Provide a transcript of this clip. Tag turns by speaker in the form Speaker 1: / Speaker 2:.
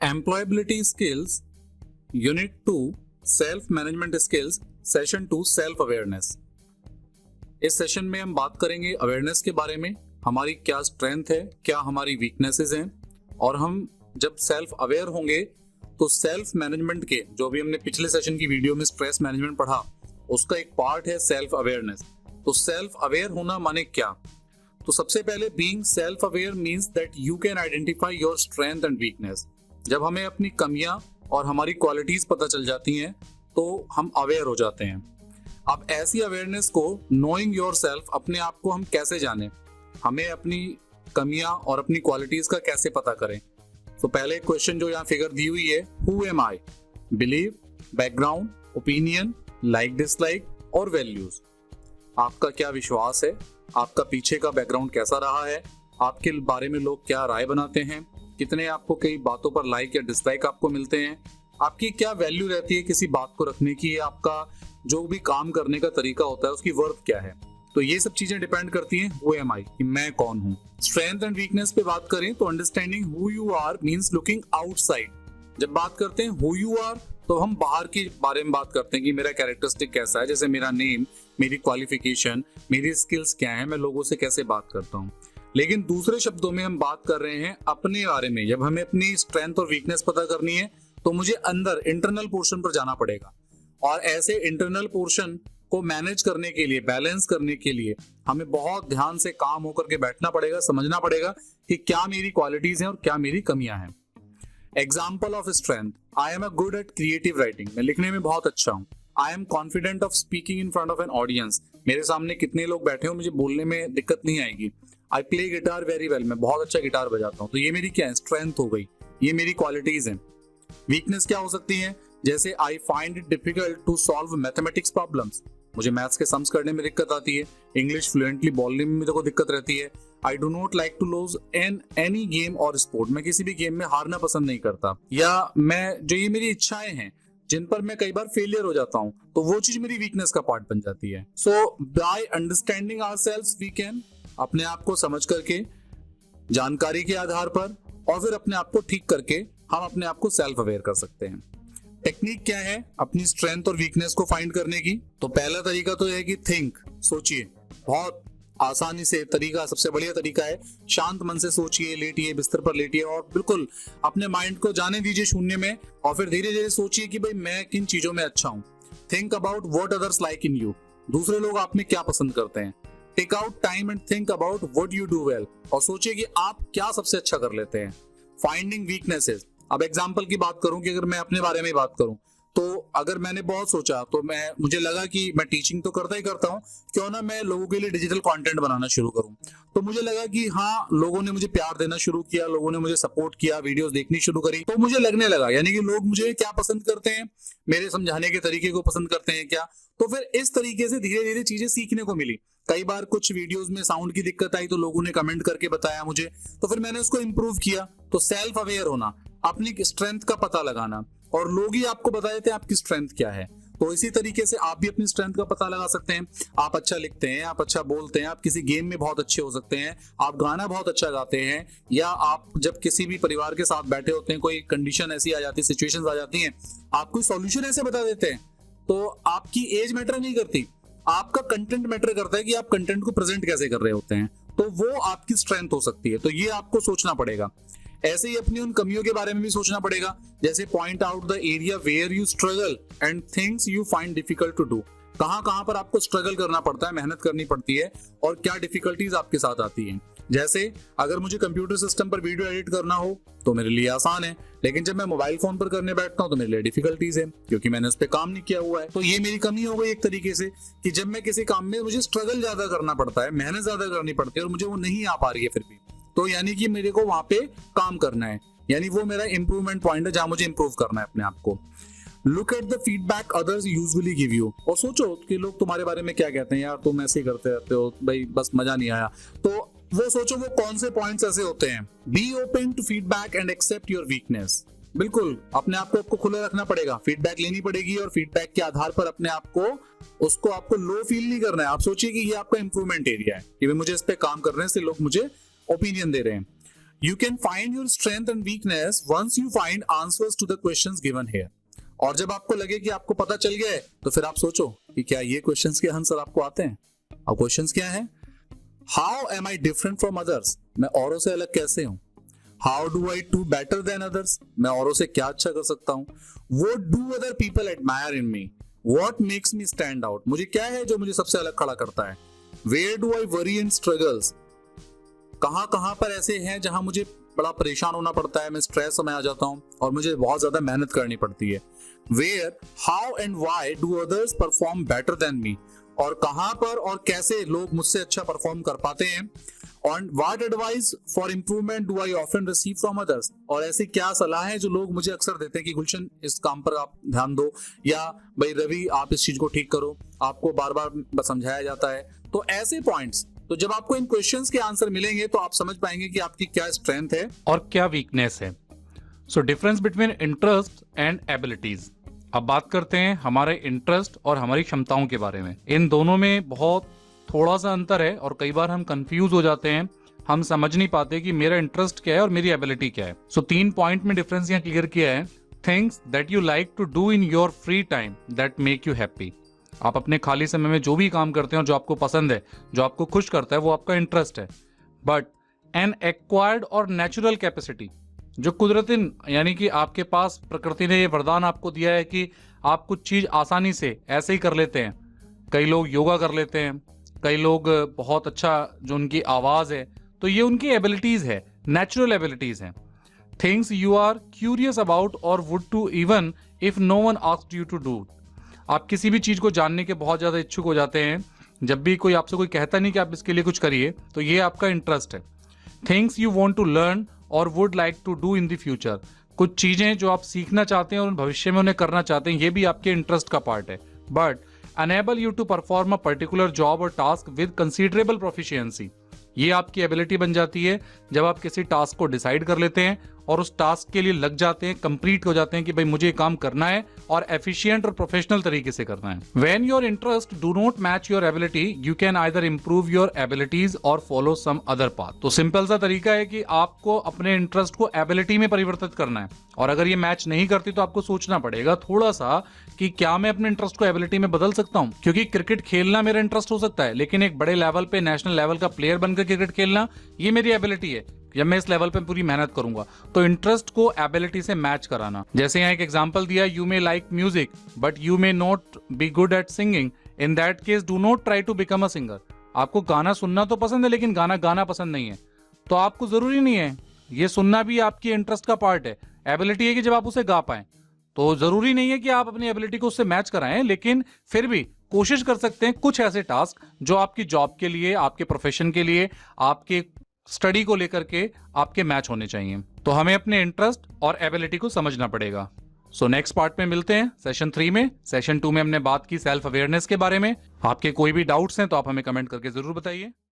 Speaker 1: Employability skills unit 2 self management skills session 2 self awareness. इस session में हम बात करेंगे अवेयरनेस के बारे में, हमारी क्या स्ट्रेंथ है, क्या हमारी वीकनेसेस हैं, और हम जब सेल्फ अवेयर होंगे तो सेल्फ मैनेजमेंट के जो भी हमने पिछले सेशन की वीडियो में स्ट्रेस मैनेजमेंट पढ़ा उसका एक पार्ट है सेल्फ अवेयरनेस। तो सेल्फ अवेयर होना माने क्या? तो सबसे पहले being self aware means that you can identify your strength and weakness. जब हमें अपनी कमियां और हमारी क्वालिटीज पता चल जाती हैं तो हम अवेयर हो जाते हैं। अब ऐसी अवेयरनेस को नोइंग योर सेल्फ, अपने आप को हम कैसे जाने, हमें अपनी कमियां और अपनी क्वालिटीज का कैसे पता करें? तो पहले क्वेश्चन जो यहाँ फिगर दी हुई है, who am I, believe, background, opinion, like dislike और वैल्यूज। आपका क्या विश्वास है, आपका पीछे का बैकग्राउंड कैसा रहा है, आपके बारे में लोग क्या राय बनाते हैं, कितने आपको कई बातों पर लाइक या डिसलाइक आपको मिलते हैं, आपकी क्या वैल्यू रहती है किसी बात को रखने की, आपका जो भी काम करने का तरीका होता है उसकी वर्थ क्या है। तो ये सब चीजें डिपेंड करती हैं हु एम आई, कि मैं कौन हूं। स्ट्रेंथ एंड वीकनेस पे बात करें तो understanding who you are means looking outside. जब बात करते हैं हु यू आर तो हम बाहर के बारे में बात करते हैं कि मेरा कैरेक्टरिस्टिक कैसा है, जैसे मेरा नेम, मेरी क्वालिफिकेशन, मेरी स्किल्स क्या है, मैं लोगों से कैसे बात करता हूँ। लेकिन दूसरे शब्दों में हम बात कर रहे हैं अपने बारे में। जब हमें अपनी स्ट्रेंथ और वीकनेस पता करनी है तो मुझे अंदर इंटरनल पोर्शन पर जाना पड़ेगा, और ऐसे इंटरनल पोर्शन को मैनेज करने के लिए, बैलेंस करने के लिए हमें बहुत ध्यान से काम होकर के बैठना पड़ेगा, समझना पड़ेगा कि क्या मेरी क्वालिटीज हैं और क्या मेरी कमियां हैं। Example of strength, I am a good at creative writing, मैं लिखने में बहुत अच्छा हूँ। I am confident of speaking in front of an audience, मेरे सामने कितने लोग बैठे हो मुझे बोलने में दिक्कत नहीं आएगी। I play guitar very well, मैं बहुत अच्छा गिटार बजाता हूँ। तो ये मेरी क्या है, स्ट्रेंथ हो गई, ये मेरी क्वालिटीज हैं। वीकनेस क्या हो सकती है, जैसे I find it difficult to solve mathematics problems, मुझे मैथ्स के सम्स करने में दिक्कत आती है। इंग्लिश फ्लुएंटली बोलने में मेरे को दिक्कत रहती है। I do not like to lose in any game और स्पोर्ट, मैं किसी भी गेम में हारना पसंद नहीं करता। या मैं जो ये मेरी इच्छाएं हैं जिन पर मैं कई बार फेलियर हो जाता हूँ, तो वो चीज मेरी वीकनेस का पार्ट बन जाती है। So by understanding ourselves we can, अपने आप को समझ करके, जानकारी के आधार पर, और फिर अपने आप को ठीक करके हम अपने आप को सेल्फ अवेयर कर सकते हैं। टेक्निक क्या है अपनी स्ट्रेंथ और वीकनेस को फाइंड करने की? तो पहला तरीका तो यह है कि थिंक, सोचिए। बहुत आसानी से तरीका, सबसे बढ़िया तरीका है शांत मन से सोचिए, लेटिए, बिस्तर पर लेटिए और बिल्कुल अपने माइंड को जाने दीजिए शून्य में, और फिर धीरे धीरे सोचिए कि भाई मैं किन चीजों में अच्छा हूँ। Think about what others like in you, दूसरे लोग आप में क्या पसंद करते हैं। Take out time and think about what you do well, और सोचिए कि आप क्या सबसे अच्छा कर लेते हैं। फाइंडिंग वीकनेसेस, अब एग्जाम्पल की बात करूं कि अगर मैं अपने बारे में बात करूं तो अगर मैंने बहुत सोचा तो मुझे लगा कि मैं टीचिंग तो करता ही करता हूं, क्यों ना मैं लोगों के लिए डिजिटल कंटेंट बनाना शुरू करूं। तो मुझे लगा कि हाँ, लोगों ने मुझे प्यार देना शुरू किया, लोगों ने मुझे सपोर्ट किया, वीडियोस देखनी शुरू करी, तो मुझे लगने लगा यानी कि लोग मुझे क्या पसंद करते हैं, मेरे समझाने के तरीके को पसंद करते हैं क्या। तो फिर इस तरीके से धीरे धीरे चीजें सीखने को मिली। कई बार कुछ वीडियोस में साउंड की दिक्कत आई तो लोगों ने कमेंट करके बताया मुझे, तो फिर मैंने उसको इम्प्रूव किया। तो सेल्फ अवेयर होना, अपनी स्ट्रेंथ का पता लगाना, और लोग ही आपको बता देते हैं आपकी स्ट्रेंथ क्या है। तो इसी तरीके से आप भी अपनी स्ट्रेंथ का पता लगा सकते हैं। आप अच्छा लिखते हैं, आप अच्छा बोलते हैं, आप किसी गेम में बहुत अच्छे हो सकते हैं, आप गाना बहुत अच्छा गाते हैं, या आप जब किसी भी परिवार के साथ बैठे होते हैं, कोई कंडीशन ऐसी आ जाती है, सिचुएशंस आ जाती हैं, आप कोई सॉल्यूशन ऐसे बता देते हैं। तो आपकी एज मैटर नहीं करती, आपका कंटेंट मैटर करता है कि आप कंटेंट को प्रेजेंट कैसे कर रहे होते हैं। तो वो आपकी स्ट्रेंथ हो सकती है। तो ये आपको सोचना पड़ेगा। ऐसे ही अपनी उन कमियों के बारे में भी सोचना पड़ेगा, जैसे point out the area where you struggle and things you find difficult to do. कहां पर आपको स्ट्रगल करना पड़ता है, मेहनत करनी पड़ती है, और क्या डिफिकल्टीज आपके साथ आती हैं। जैसे अगर मुझे कंप्यूटर सिस्टम पर वीडियो एडिट करना हो तो मेरे लिए आसान है, लेकिन जब मैं मोबाइल फोन पर करने बैठता हूं तो मेरे लिए डिफिकल्टीज है, क्योंकि मैंने उस पर काम नहीं किया हुआ है। तो ये मेरी कमी हो गई एक तरीके से, कि जब मैं किसी काम में मुझे स्ट्रगल ज्यादा करना पड़ता है, मेहनत ज्यादा करनी पड़ती है, और मुझे वो नहीं आ पा रही है फिर भी, तो यानी कि मेरे को वहां पे काम करना है, यानी वो मेरा इंप्रूवमेंट पॉइंट है जहां मुझे इंप्रूव करना है अपने आप को। Look at the feedback others usually give you, और सोचो कि लोग तुम्हारे बारे में क्या कहते हैं, यार तुम ऐसे ही करते रहते हो भाई, बस मजा नहीं आया। तो वो सोचो वो कौन से पॉइंट्स ऐसे होते हैं। Be open to feedback and accept your weakness, बिल्कुल अपने आप को आपको खुला रखना पड़ेगा, फीडबैक लेनी पड़ेगी, और फीडबैक के आधार पर अपने आप को, उसको आपको लो फील नहीं करना है। आप सोचिए कि ये आपका इंप्रूवमेंट एरिया है, कि मुझे इस पे काम करने से लोग मुझे ओपिनियन दे रहे हैं। You can find your strength and weakness once you find answers to the questions given here. और जब आपको लगे कि आपको पता चल गया है तो फिर आप सोचो कि क्या ये क्वेश्चंस के आंसर आपको आते हैं। अब क्वेश्चंस क्या है? How am I different from others? मैं औरों से अलग कैसे हूं? How do I do better than others? मैं औरों से क्या अच्छा कर सकता हूं? What do other people admire in me? What makes me stand out? मुझे क्या है जो मुझे सबसे अलग खड़ा करता है? Where do I worry and struggles? कहां पर ऐसे हैं जहां मुझे बड़ा परेशान होना पड़ता है, मैं स्ट्रेस में आ जाता हूं और मुझे बहुत ज्यादा मेहनत करनी पड़ती है। Where, how and why do others perform better than me? और कहां पर और कैसे लोग मुझसे अच्छा परफॉर्म कर पाते हैं। और what advice for improvement do I often receive from others? और ऐसी क्या सलाह है जो लोग मुझे अक्सर देते हैं कि गुलशन इस काम पर आप ध्यान दो, या भाई रवि आप इस चीज को ठीक करो, आपको बार बार समझाया जाता है। तो ऐसे पॉइंट्स, तो जब आपको इन क्वेश्चंस के आंसर मिलेंगे तो आप समझ पाएंगे कि आपकी क्या स्ट्रेंथ है
Speaker 2: और क्या वीकनेस है। So difference between interest and abilities. अब बात करते हैं हमारे इंटरेस्ट और हमारी क्षमताओं के बारे में। इन दोनों में बहुत थोड़ा सा अंतर है और कई बार हम कंफ्यूज हो जाते हैं, हम समझ नहीं पाते कि मेरा इंटरेस्ट क्या है और मेरी एबिलिटी क्या है। सो 3 पॉइंट में डिफरेंस यहाँ क्लियर किया है। Things that you like to do in your free time that make you happy. आप अपने खाली समय में जो भी काम करते हैं और जो आपको पसंद है, जो आपको खुश करता है, वो आपका इंटरेस्ट है। बट एन एक्वायर्ड और नेचुरल कैपेसिटी, जो कुदरती यानी कि आपके पास प्रकृति ने ये वरदान आपको दिया है कि आप कुछ चीज आसानी से ऐसे ही कर लेते हैं। कई लोग योगा कर लेते हैं, कई लोग बहुत अच्छा जो उनकी आवाज है, तो ये उनकी एबिलिटीज है, नेचुरल एबिलिटीज हैं। Things you are curious about और would to even if no one asked you to do. आप किसी भी चीज को जानने के बहुत ज्यादा इच्छुक हो जाते हैं, जब भी कोई आपसे कोई कहता नहीं कि आप इसके लिए कुछ करिए, तो ये आपका इंटरेस्ट है। Things you want to learn और would like to do in the future. कुछ चीजें जो आप सीखना चाहते हैं और भविष्य में उन्हें करना चाहते हैं, ये भी आपके इंटरेस्ट का पार्ट है। But enable you to perform a particular job और टास्क विद कंसीडरेबल प्रोफिशिएंसी। ये आपकी एबिलिटी बन जाती है जब आप किसी टास्क को डिसाइड कर लेते हैं और उस टास्क के लिए लग जाते हैं, कंप्लीट हो जाते हैं कि भाई मुझे ये काम करना है और एफिशिएंट और प्रोफेशनल तरीके से करना है। When your interest do not match your ability, you can either improve your abilities और फॉलो सम अदर पाथ। तो सिंपल सा तरीका है कि आपको अपने इंटरेस्ट को एबिलिटी में परिवर्तित करना है, और अगर ये मैच नहीं करती तो आपको सोचना पड़ेगा थोड़ा सा कि क्या मैं अपने इंटरेस्ट को एबिलिटी में बदल सकता हूं। क्योंकि क्रिकेट खेलना मेरा इंटरेस्ट हो सकता है, लेकिन एक बड़े लेवल पे, नेशनल लेवल का प्लेयर बनकर क्रिकेट खेलना ये मेरी एबिलिटी है। जब मैं इस लेवल पे पूरी मेहनत करूंगा, तो इंटरेस्ट को एबिलिटी से मैच कराना। जैसे यहाँ एक एग्जांपल दिया, you may like music but you may not be good at singing, in that case do not try to become a singer. आपको गाना सुनना तो पसंद है लेकिन गाना गाना पसंद नहीं है, तो आपको जरूरी नहीं है, ये सुनना भी आपकी इंटरेस्ट का पार्ट है। एबिलिटी है कि जब आप उसे गा पाए, तो जरूरी नहीं है कि आप अपनी एबिलिटी को उससे मैच कराएं, लेकिन फिर भी कोशिश कर सकते हैं कुछ ऐसे टास्क जो आपकी जॉब के लिए, आपके प्रोफेशन के लिए, आपके स्टडी को लेकर के आपके मैच होने चाहिए। तो हमें अपने इंटरेस्ट और एबिलिटी को समझना पड़ेगा। सो नेक्स्ट पार्ट में मिलते हैं सेशन 3 में। सेशन 2 में हमने बात की सेल्फ अवेयरनेस के बारे में। आपके कोई भी डाउट्स हैं तो आप हमें कमेंट करके जरूर बताइए।